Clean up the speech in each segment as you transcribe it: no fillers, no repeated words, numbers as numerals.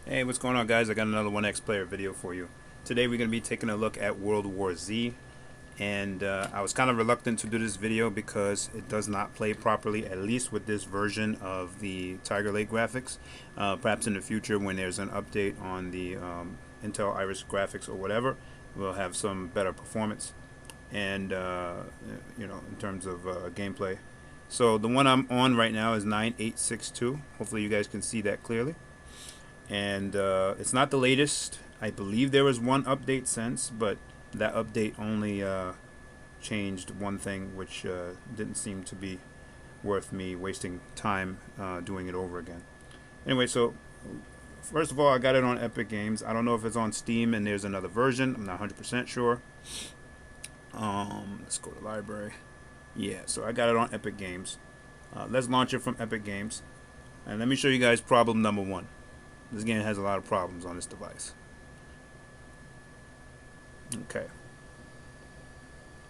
Hey, what's going on, guys? I got another OneXplayer video for you. Today we're going to be taking a look at World War Z, and I was kind of reluctant to do this video because it does not play properly, at least with this version of the Tigerlake graphics. Perhaps in the future, when there's an update on the Intel Iris graphics or whatever, we'll have some better performance and in terms of gameplay. So the one I'm on right now is 9862. Hopefully you guys can see that clearly. And it's not the latest. I believe there was one update since, but that update only changed one thing, which didn't seem to be worth me wasting time doing it over again. Anyway, so first of all, I got it on Epic Games. I don't know if it's on Steam and there's another version. I'm not 100% sure. Let's go to library. Yeah, so I got it on Epic Games. Let's launch it from Epic Games. And let me show you guys problem number one. This game has a lot of problems on this device. Okay.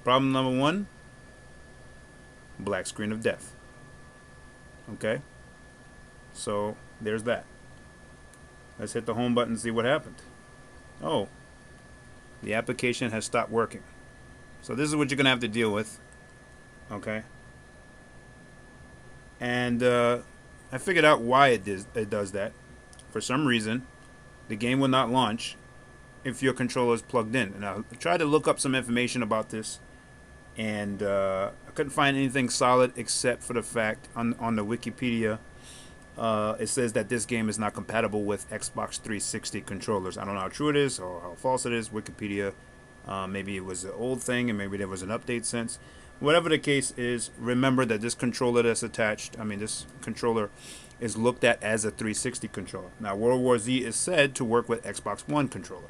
Problem number one, black screen of death. Okay. So there's that. Let's hit the home button and see what happened. Oh, the application has stopped working. So this is what you're going to have to deal with. Okay. And I figured out why it does that. For some reason, the game will not launch if your controller is plugged in. And I tried to look up some information about this, and I couldn't find anything solid except for the fact on the Wikipedia, it says that this game is not compatible with Xbox 360 controllers. I don't know how true it is or how false it is. Wikipedia, maybe it was an old thing and maybe there was an update since. Whatever the case is, remember that this controller that's attached, this controller is looked at as a 360 controller. Now, World War Z is said to work with Xbox One controller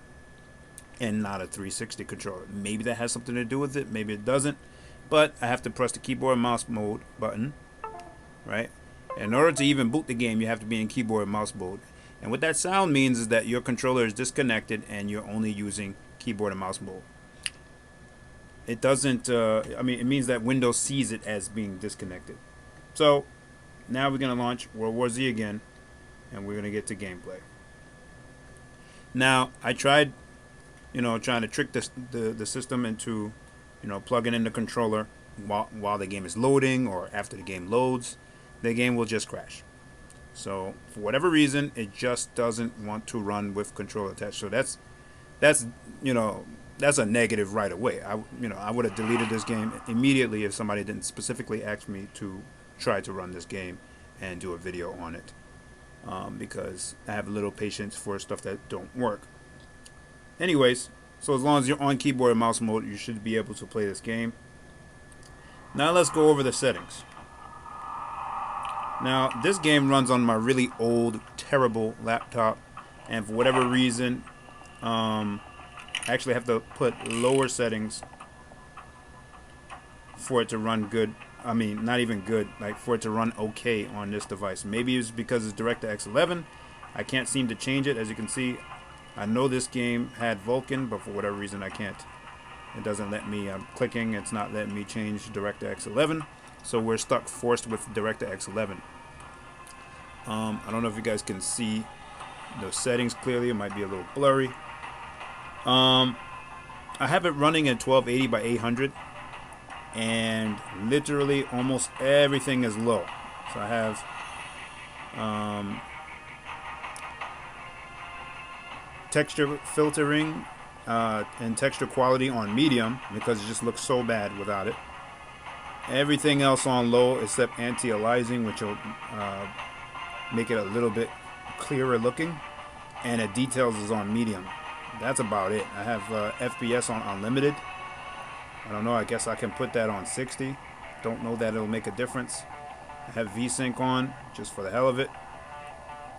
and not a 360 controller. Maybe that has something to do with it, maybe it doesn't, but I have to press the keyboard and mouse mode button, right? In order to even boot the game, you have to be in keyboard and mouse mode. And what that sound means is that your controller is disconnected and you're only using keyboard and mouse mode. It doesn't, it means that Windows sees it as being disconnected. So now we're going to launch World War Z again, and we're going to get to gameplay. Now, I tried, trying to trick the system into, plugging in the controller while the game is loading or after the game loads. The game will just crash. So for whatever reason, it just doesn't want to run with controller attached. So that's a negative right away. I would have deleted this game immediately if somebody didn't specifically ask me to try to run this game and do a video on it, because I have little patience for stuff that don't work. Anyways, so as long as you're on keyboard and mouse mode, you should be able to play this game. Now let's go over the settings. Now this game runs on my really old, terrible laptop, and for whatever reason, I actually have to put lower settings for it to run good. Not even good, like for it to run okay on this device. Maybe it's because it's DirectX 11. I can't seem to change it. As you can see, I know this game had Vulkan, but for whatever reason I can't. It doesn't let me, I'm clicking, it's not letting me change DirectX 11. So we're forced with DirectX 11. I don't know if you guys can see the settings clearly. It might be a little blurry. I have it running at 1280 by 800, and literally almost everything is low. So I have texture filtering and texture quality on medium because it just looks so bad without it. Everything else on low except anti-aliasing, which will make it a little bit clearer looking, and the details is on medium. That's about it. I have FPS on unlimited. I don't know, I guess I can put that on 60. Don't know that it'll make a difference. I have VSync on just for the hell of it.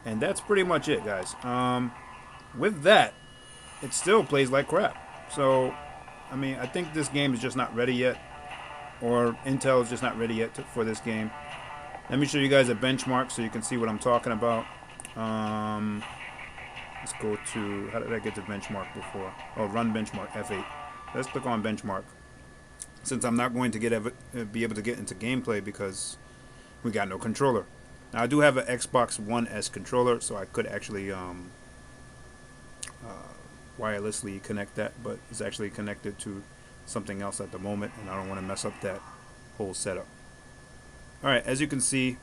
And that's pretty much it, guys. With that, it still plays like crap. So, I think this game is just not ready yet. Or Intel is just not ready yet for this game. Let me show you guys a benchmark so you can see what I'm talking about. Let's go to, how did I get to benchmark before? Oh, run benchmark, F8. Let's click on benchmark. Since I'm not going to be able to get into gameplay because we got no controller. Now I do have an Xbox One S controller, so I could actually wirelessly connect that, but it's actually connected to something else at the moment, and I don't want to mess up that whole setup. Alright, as you can see,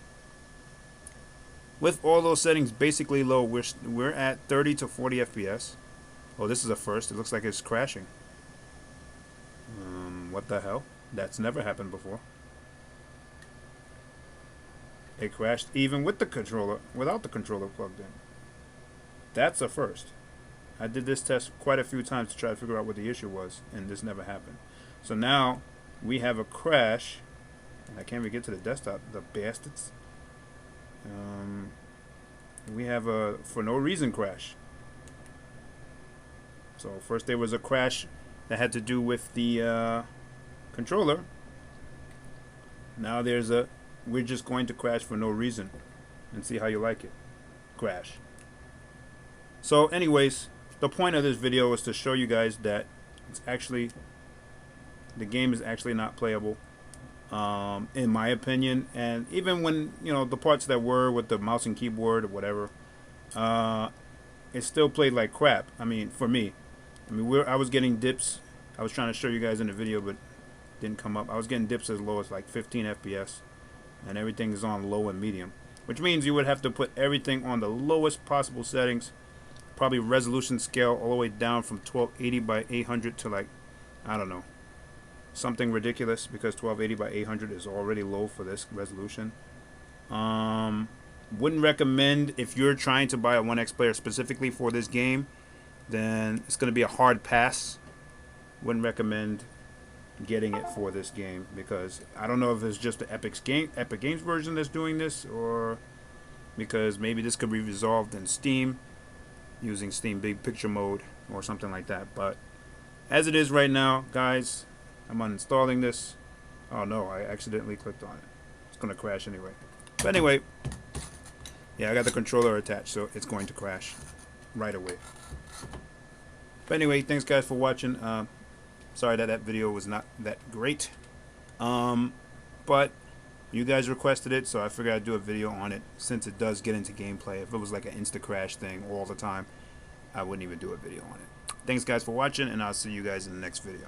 with all those settings basically low, we're at 30 to 40 FPS. Oh, this is a first. It looks like it's crashing. What the hell? That's never happened before. It crashed even with the controller, without the controller plugged in. That's a first. I did this test quite a few times to try to figure out what the issue was, and this never happened. So now we have a crash, and I can't even get to the desktop, the bastards. We have a for no reason crash. So first there was a crash that had to do with the controller. Now there's a we're just going to crash for no reason, and see how you like it. Crash. So anyways, the point of this video is to show you guys that it's actually, the game is actually not playable, in my opinion. And even when, you know, the parts that were with the mouse and keyboard or whatever, it still played like crap. I mean, for me, I was getting dips. I was trying to show you guys in the video, but didn't come up. I was getting dips as low as like 15 FPS, and everything is on low and medium, which means you would have to put everything on the lowest possible settings. Probably resolution scale all the way down from 1280 by 800 to, like, I don't know, something ridiculous, because 1280 by 800 is already low for this resolution. Wouldn't recommend, if you're trying to buy a OneXplayer specifically for this game, then it's going to be a hard pass. Wouldn't recommend getting it for this game, because I don't know if it's just the Epic Games version that's doing this, or because maybe this could be resolved in Steam using Steam Big Picture mode or something like that. But as it is right now, guys, I'm uninstalling this. Oh no, I accidentally clicked on it. It's gonna crash anyway. But anyway, yeah, I got the controller attached, so it's going to crash right away. But anyway, thanks guys for watching. Sorry that that video was not that great, but you guys requested it, so I figured I'd do a video on it, since it does get into gameplay. If it was like an insta crash thing all the time, I wouldn't even do a video on it. Thanks guys for watching, and I'll see you guys in the next video.